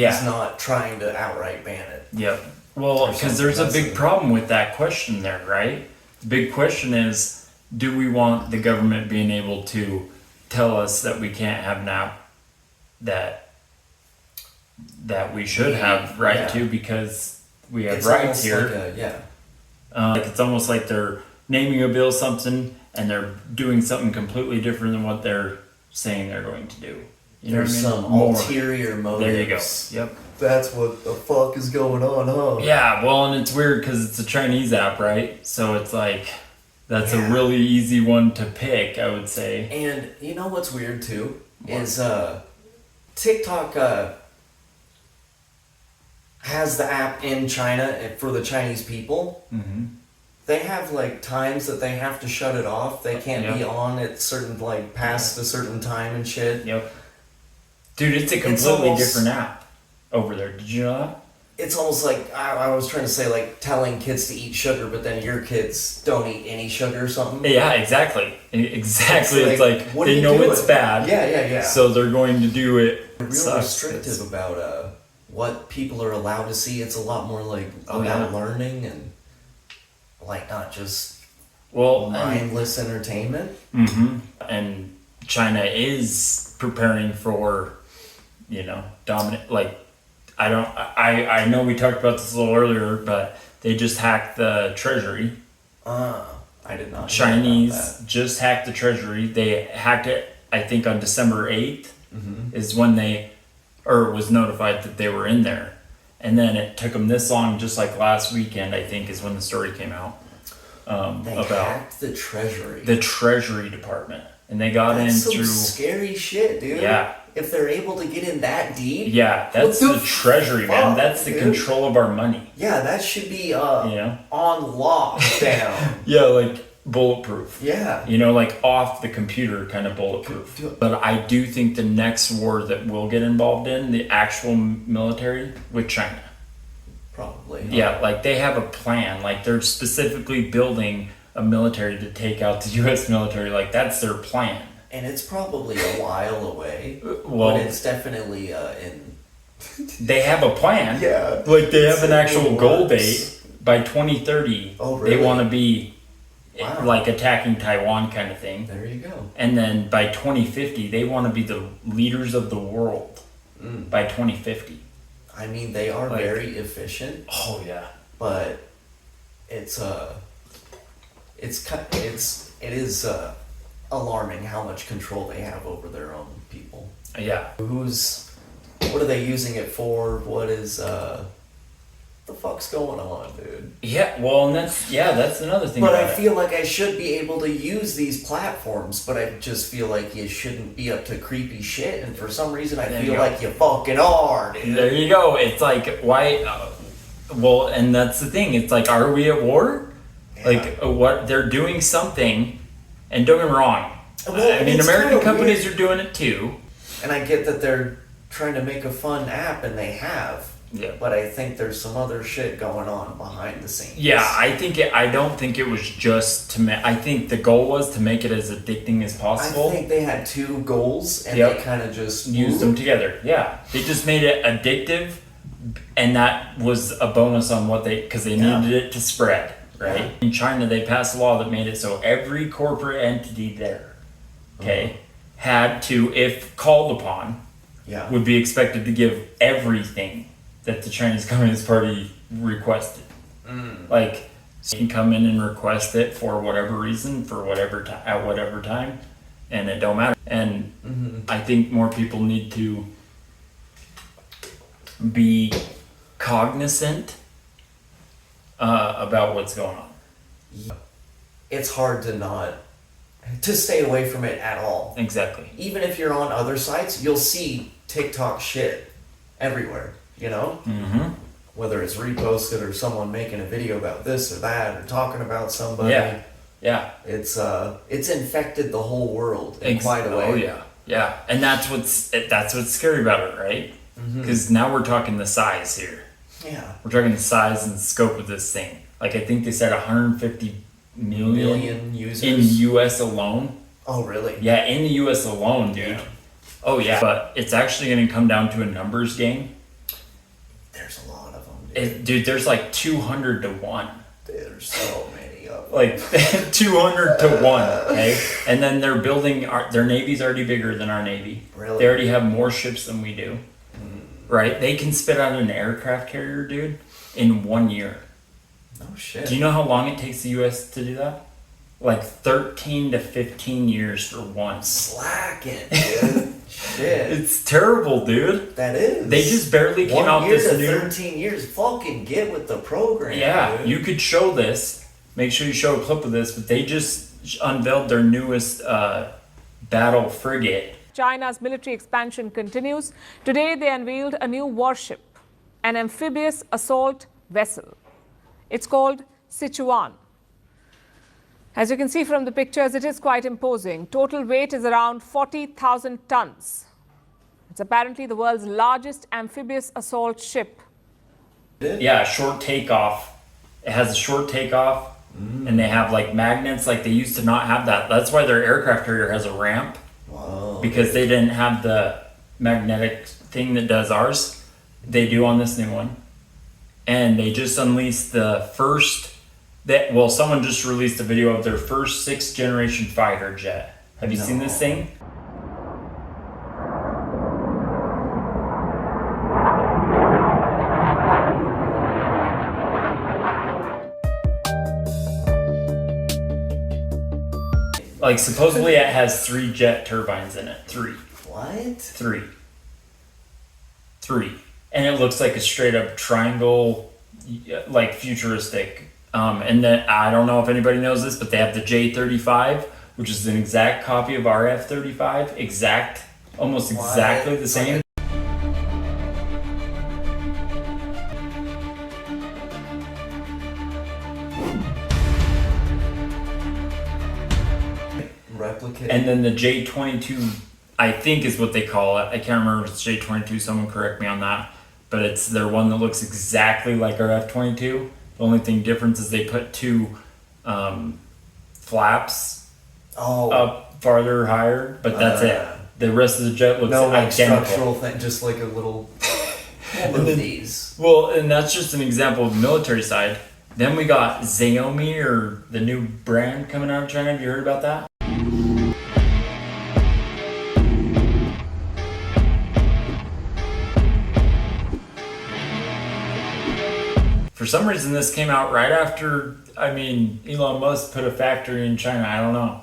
He's not trying to outright ban it. Yep. Well, because there's a big problem with that question there, right? The big question is, do we want the government being able to tell us that we can't have an app that we should have right to because we have rights here? Like it's almost like they're naming a bill something and they're doing something completely different than what they're saying they're going to do. You There's know what I mean? some ulterior motives. There you go. Yep. That's what the fuck is going on, huh? Yeah, well, and it's weird because it's a Chinese app, right? So it's like, that's a really easy one to pick, I would say. And you know what's weird too? Is TikTok has the app in China for the Chinese people. Mm-hmm. They have like times that they have to shut it off. They can't be on at certain, like past a certain time and shit. Yep. Dude, it's a completely different app over there. Did you know that? It's almost like, I was trying to say like telling kids to eat sugar, but then your kids don't eat any sugar or something. Yeah, exactly. Exactly. It's like what they know it's bad. Yeah. So they're going to do it. They're real restrictive about what people are allowed to see. It's a lot more like about learning and like not just mindless entertainment. Mm-hmm. And China is preparing for, dominant, like, I know we talked about this a little earlier, but they just hacked the treasury. I did not. Chinese just hacked the treasury. They hacked it, I think, on December 8th is when was notified that they were in there. And then it took them this long, just like last weekend, I think, is when the story came out. They hacked the treasury. The Treasury Department. And they got in through scary shit, dude. Yeah. If they're able to get in that deep. Yeah, that's the treasury, man. That's the control of our money. Yeah, that should be on lockdown. Yeah, like bulletproof. Yeah. Like off the computer kind of bulletproof. But I do think the next war that we'll get involved in, the actual military, with China. Probably. Yeah, like they have a plan. Like they're specifically building a military to take out the U.S. military. Like that's their plan. And it's probably a while away. Well, but it's definitely in. They have a plan. Yeah. Like they have an actual goal date by 2030. Oh, really? They want to be like attacking Taiwan kind of thing. There you go. And then by 2050, they want to be the leaders of the world by 2050. I mean, they are very efficient. Oh yeah. But it is alarming how much control they have over their own people. Yeah. What are they using it for? What is the fuck's going on, dude? Yeah, well, and that's another thing. But I feel like I should be able to use these platforms, but I just feel like you shouldn't be up to creepy shit, and for some reason I feel like you fucking are, dude. There you go. It's like, why? Well, and that's the thing. It's like, are we at war? Yeah. Like, what? They're doing something, and don't get me wrong. Well, I mean, American companies are doing it too. And I get that they're trying to make a fun app, and they have. Yeah. But I think there's some other shit going on behind the scenes. Yeah, I don't think it was just to I think the goal was to make it as addicting as possible. I think they had two goals and they kind of just used them together. Yeah. They just made it addictive, and that was a bonus on because they needed it to spread, right? Yeah. In China, they passed a law that made it so every corporate entity there, had to, if called upon, would be expected to give everything that the Chinese Communist Party requested. Like, so you can come in and request it for whatever reason, for whatever at whatever time, and it don't matter. And I think more people need to be cognizant about what's going on. It's hard to stay away from it at all. Exactly. Even if you're on other sites, you'll see TikTok shit everywhere. Whether it's reposted or someone making a video about this or that or talking about somebody. Yeah. It's infected the whole world in quite a way. Oh yeah. And that's what's scary about it, right? Because now we're talking the size here. Yeah. We're talking the size and scope of this thing. Like I think they said 150 million users in the U.S. alone. Oh really? Yeah, in the U.S. alone, dude. Yeah. Oh yeah. But it's actually going to come down to a numbers game. Dude, there's like 200 to 1. There's so many of them. Like 200 to 1, okay? And then they're building, their Navy's already bigger than our Navy. Really? They already have more ships than we do, right? They can spit out an aircraft carrier, dude, in 1 year. No shit. Do you know how long it takes the U.S. to do that? Like 13 to 15 years for one. Slacking, dude. Shit. It's terrible, dude. That is. They just barely came 1 out year this to new. 13 years. Fucking get with the program. Yeah, dude. you could show this. Make sure you show a clip of this, but they just unveiled their newest battle frigate. China's military expansion continues. Today, they unveiled a new warship, an amphibious assault vessel. It's called Sichuan. As you can see from the pictures, it is quite imposing. Total weight is around 40,000 tons. It's apparently the world's largest amphibious assault ship. Yeah, short takeoff. It has a short takeoff, and they have like magnets. Like they used to not have that. That's why their aircraft carrier has a ramp. Whoa. Because they didn't have the magnetic thing that does ours. They do on this new one. And they just unleashed the first, someone just released a video of their first 6th generation fighter jet. Have you seen this thing? Like supposedly it has 3 jet turbines in it. 3. What? 3. And it looks like a straight up triangle, like futuristic. And then I don't know if anybody knows this, but they have the J-35, which is an exact copy of our F-35. Almost exactly the same. Replicate. And then the J-22, I think is what they call it. I can't remember if it's J-22, someone correct me on that. But it's their one that looks exactly like our F-22. The only thing difference is they put 2 flaps up farther higher, but that's it. The rest of the jet looks identical. Structural thing, just like a little one of these. Well, and that's just an example of the military side. Then we got Xiaomi, or the new brand coming out of China. Have you heard about that? For some reason, this came out right after, Elon Musk put a factory in China. I don't know.